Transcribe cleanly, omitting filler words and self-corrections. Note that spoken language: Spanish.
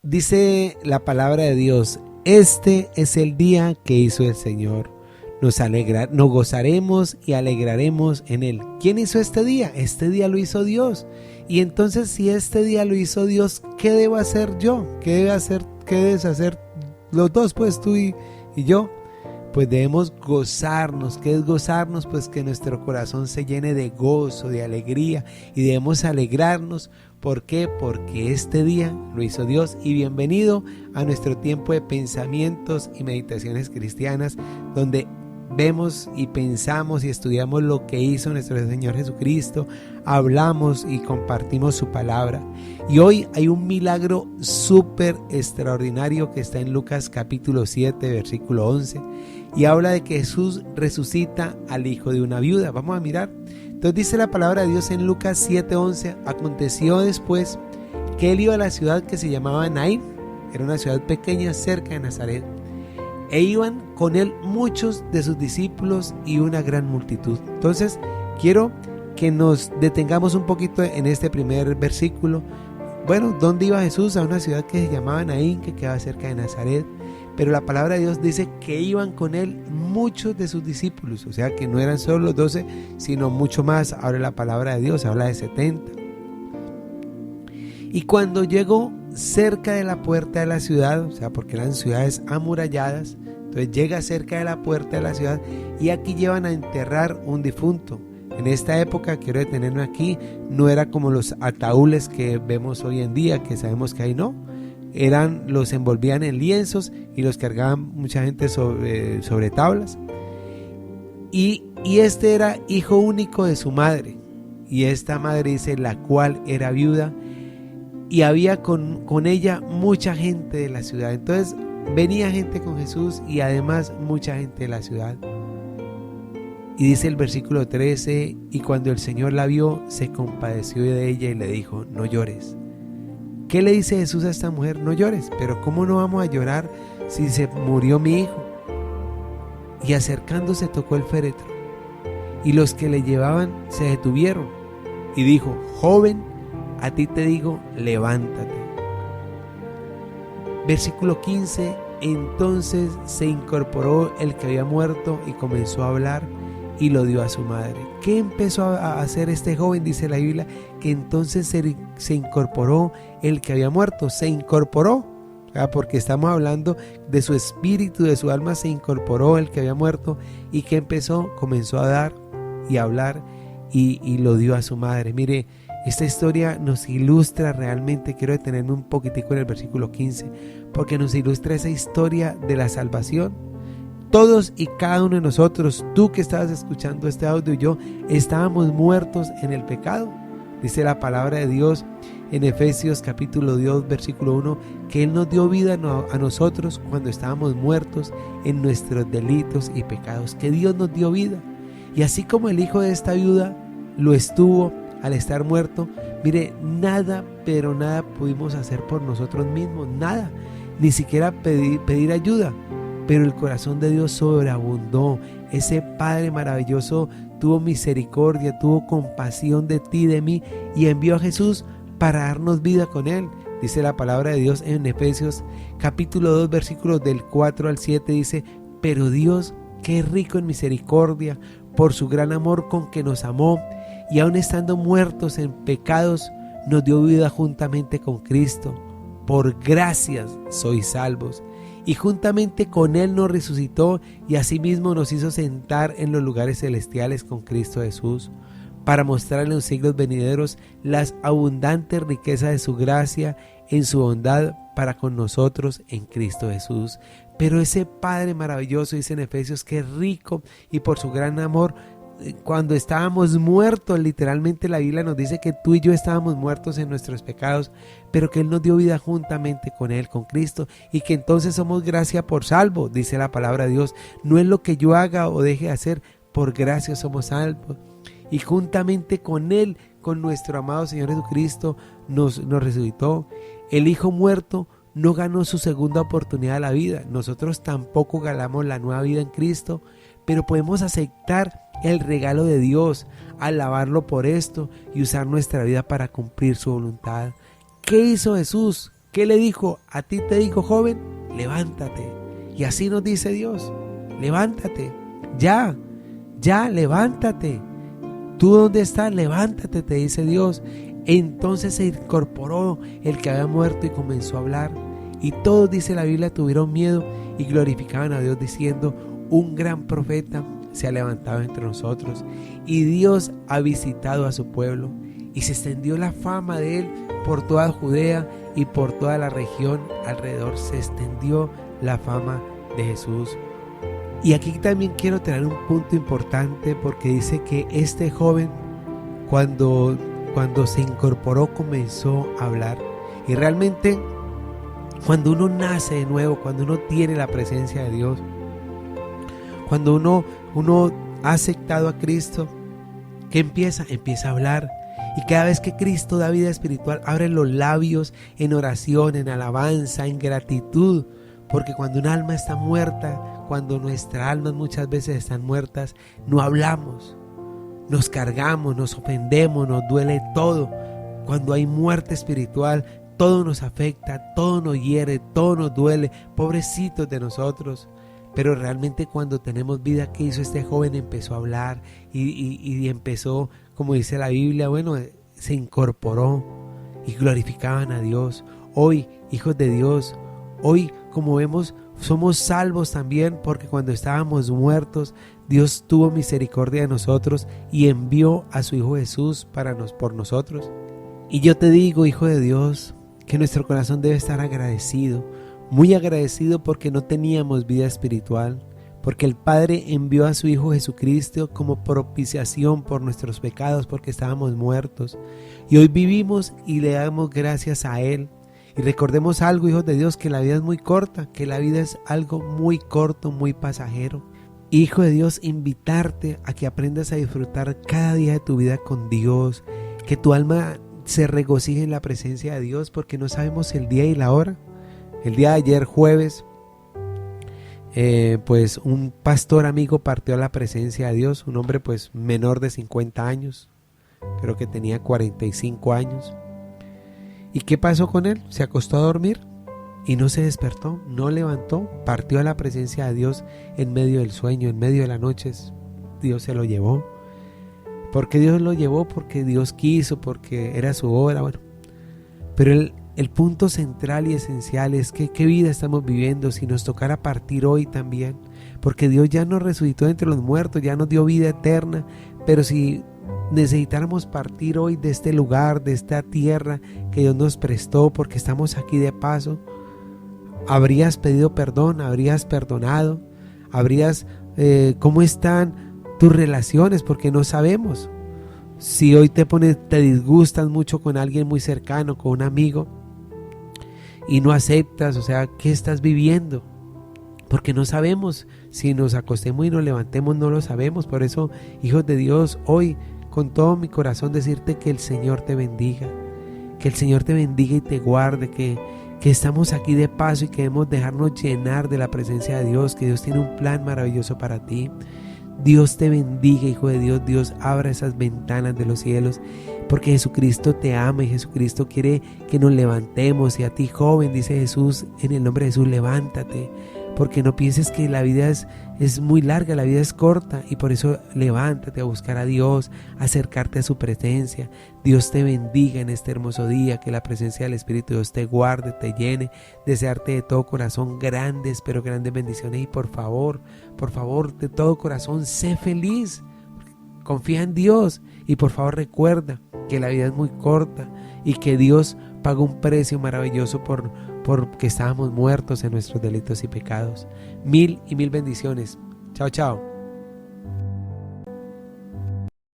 Dice la palabra de Dios, este es el día que hizo el Señor. Nos gozaremos y alegraremos en él. ¿Quién hizo este día? Este día lo hizo Dios. Y entonces, si este día lo hizo Dios, ¿qué debo hacer yo? ¿Qué debes hacer los dos, pues tú y yo? Pues debemos gozarnos. ¿Qué es gozarnos? Pues que nuestro corazón se llene de gozo, de alegría, y debemos alegrarnos. ¿Por qué? Porque este día lo hizo Dios. Y bienvenido a nuestro tiempo de pensamientos y meditaciones cristianas, donde vemos y pensamos y estudiamos lo que hizo nuestro Señor Jesucristo, hablamos y compartimos su palabra. Y hoy hay un milagro súper extraordinario que está en Lucas capítulo 7, versículo 11, y habla de que Jesús resucita al hijo de una viuda. Vamos a mirar. Entonces dice la palabra de Dios en Lucas 7, 11, aconteció después que él iba a la ciudad que se llamaba Naín, era una ciudad pequeña cerca de Nazaret, e iban con él muchos de sus discípulos y una gran multitud. Entonces quiero que nos detengamos un poquito en este primer versículo. Bueno, ¿dónde iba Jesús? A una ciudad que se llamaba Naín, que quedaba cerca de Nazaret. Pero la palabra de Dios dice que iban con él muchos de sus discípulos, o sea que no eran solo los 12, sino mucho más. Ahora la palabra de Dios habla de 70. Y cuando llegó cerca de la puerta de la ciudad, o sea, porque eran ciudades amuralladas, entonces llega cerca de la puerta de la ciudad y aquí llevan a enterrar un difunto. En esta época, quiero detenerme aquí, no era como los ataúdes que vemos hoy en día, que sabemos que hay, no. Los envolvían en lienzos y los cargaban mucha gente sobre tablas. Y este era hijo único de su madre. Y esta madre dice, la cual era viuda, y había con ella mucha gente de la ciudad. Entonces venía gente con Jesús y además mucha gente de la ciudad. Y dice el versículo 13, y cuando el Señor la vio, se compadeció de ella y le dijo, no llores. ¿Qué le dice Jesús a esta mujer? No llores. Pero ¿cómo no vamos a llorar si se murió mi hijo? Y acercándose tocó el féretro, y los que le llevaban se detuvieron, y dijo, joven, a ti te digo, levántate. Versículo 15, entonces se incorporó el que había muerto y comenzó a hablar y lo dio a su madre. ¿Qué empezó a hacer este joven? Dice la Biblia que entonces se incorporó el que había muerto, se incorporó, porque estamos hablando de su espíritu, de su alma, se incorporó el que había muerto. ¿Y qué empezó? Comenzó a dar y a hablar y lo dio a su madre. Mire, esta historia nos ilustra realmente, quiero detenerme un poquitico en el versículo 15, porque nos ilustra esa historia de la salvación. Todos y cada uno de nosotros, tú que estabas escuchando este audio y yo, estábamos muertos en el pecado. Dice la palabra de Dios en Efesios capítulo 2 versículo 1 que Él nos dio vida a nosotros cuando estábamos muertos en nuestros delitos y pecados, que Dios nos dio vida. Y así como el hijo de esta viuda lo estuvo al estar muerto, mire, nada, pero nada pudimos hacer por nosotros mismos, nada, ni siquiera pedir ayuda. Pero el corazón de Dios sobreabundó. Ese Padre maravilloso tuvo misericordia, tuvo compasión de ti, de mí, y envió a Jesús para darnos vida con Él. Dice la palabra de Dios en Efesios capítulo 2 versículos del 4 al 7, dice, pero Dios, que es rico en misericordia, por su gran amor con que nos amó, y aun estando muertos en pecados, nos dio vida juntamente con Cristo. Por gracias sois salvos. Y juntamente con Él nos resucitó y asimismo nos hizo sentar en los lugares celestiales con Cristo Jesús, para mostrar en los siglos venideros las abundantes riquezas de su gracia en su bondad para con nosotros en Cristo Jesús. Pero ese Padre maravilloso, dice en Efesios, que es rico y por su gran amor, cuando estábamos muertos, literalmente la Biblia nos dice que tú y yo estábamos muertos en nuestros pecados, pero que Él nos dio vida juntamente con Él, con Cristo, y que entonces somos gracia por salvo, dice la palabra de Dios. No es lo que yo haga o deje de hacer, por gracia somos salvos. Y juntamente con Él, con nuestro amado Señor Jesucristo, nos resucitó. El Hijo muerto no ganó su segunda oportunidad a la vida. Nosotros tampoco ganamos la nueva vida en Cristo, pero podemos aceptar el regalo de Dios, alabarlo por esto y usar nuestra vida para cumplir su voluntad. ¿Qué hizo Jesús? ¿Qué le dijo? A ti te digo, joven, levántate. Y así nos dice Dios, levántate, ya, levántate. ¿Tú dónde estás? Levántate, te dice Dios. Entonces se incorporó el que había muerto y comenzó a hablar. Y todos, dice la Biblia, tuvieron miedo y glorificaban a Dios diciendo, un gran profeta se ha levantado entre nosotros y Dios ha visitado a su pueblo. Y se extendió la fama de él por toda Judea y por toda la región alrededor. Se extendió la fama de Jesús. Y aquí también quiero traer un punto importante, porque dice que este joven cuando se incorporó comenzó a hablar. Y realmente cuando uno nace de nuevo, cuando uno tiene la presencia de Dios, cuando uno ha aceptado a Cristo, ¿qué empieza? Empieza a hablar. Y cada vez que Cristo da vida espiritual, abre los labios en oración, en alabanza, en gratitud. Porque cuando un alma está muerta, cuando nuestras almas muchas veces están muertas, no hablamos, nos cargamos, nos ofendemos, nos duele todo. Cuando hay muerte espiritual, todo nos afecta, todo nos hiere, todo nos duele, pobrecitos de nosotros. Pero realmente cuando tenemos vida, ¿qué hizo este joven? Empezó a hablar y empezó, como dice la Biblia, bueno, se incorporó y glorificaban a Dios. Hoy, hijos de Dios, hoy, como vemos, somos salvos también, porque cuando estábamos muertos, Dios tuvo misericordia de nosotros y envió a su Hijo Jesús por nosotros. Y yo te digo, hijo de Dios, que nuestro corazón debe estar agradecido, muy agradecido, porque no teníamos vida espiritual, porque el Padre envió a su Hijo Jesucristo como propiciación por nuestros pecados, porque estábamos muertos. Y hoy vivimos y le damos gracias a Él. Y recordemos algo, hijos de Dios, que la vida es muy corta, que la vida es algo muy corto, muy pasajero. Hijo de Dios, invitarte a que aprendas a disfrutar cada día de tu vida con Dios, que tu alma se regocije en la presencia de Dios, porque no sabemos el día y la hora. El día de ayer, jueves, pues un pastor amigo partió a la presencia de Dios, un hombre pues menor de 50 años, creo que tenía 45 años. ¿Y qué pasó con él? Se acostó a dormir y no se despertó, no levantó, partió a la presencia de Dios en medio del sueño, en medio de la noche. Dios se lo llevó. ¿Por qué Dios lo llevó? Porque Dios quiso, porque era su hora, bueno. Pero el punto central y esencial es que qué vida estamos viviendo si nos tocara partir hoy también, porque Dios ya nos resucitó entre los muertos, ya nos dio vida eterna. Pero si necesitáramos partir hoy de este lugar, de esta tierra que Dios nos prestó, porque estamos aquí de paso, habrías pedido perdón, habrías perdonado, habrías ¿cómo están tus relaciones? Porque no sabemos. Si hoy te disgustas mucho con alguien muy cercano, con un amigo, y no aceptas, o sea, ¿qué estás viviendo? Porque no sabemos, si nos acostemos y nos levantemos, no lo sabemos. Por eso, hijos de Dios, hoy con todo mi corazón decirte que el Señor te bendiga, que el Señor te bendiga y te guarde, que estamos aquí de paso y que debemos dejarnos llenar de la presencia de Dios, que Dios tiene un plan maravilloso para ti. Dios te bendiga, hijo de Dios. Dios abra esas ventanas de los cielos, porque Jesucristo te ama y Jesucristo quiere que nos levantemos. Y a ti, joven, dice Jesús, en el nombre de Jesús, levántate, porque no pienses que la vida es muy larga, la vida es corta, y por eso levántate a buscar a Dios, a acercarte a su presencia. Dios te bendiga en este hermoso día, que la presencia del Espíritu de Dios te guarde, te llene, desearte de todo corazón grandes, pero grandes bendiciones. Y por favor, de todo corazón, sé feliz, confía en Dios, y por favor recuerda que la vida es muy corta y que Dios pagó un precio maravilloso porque estábamos muertos en nuestros delitos y pecados. Mil y mil bendiciones. Chao, chao.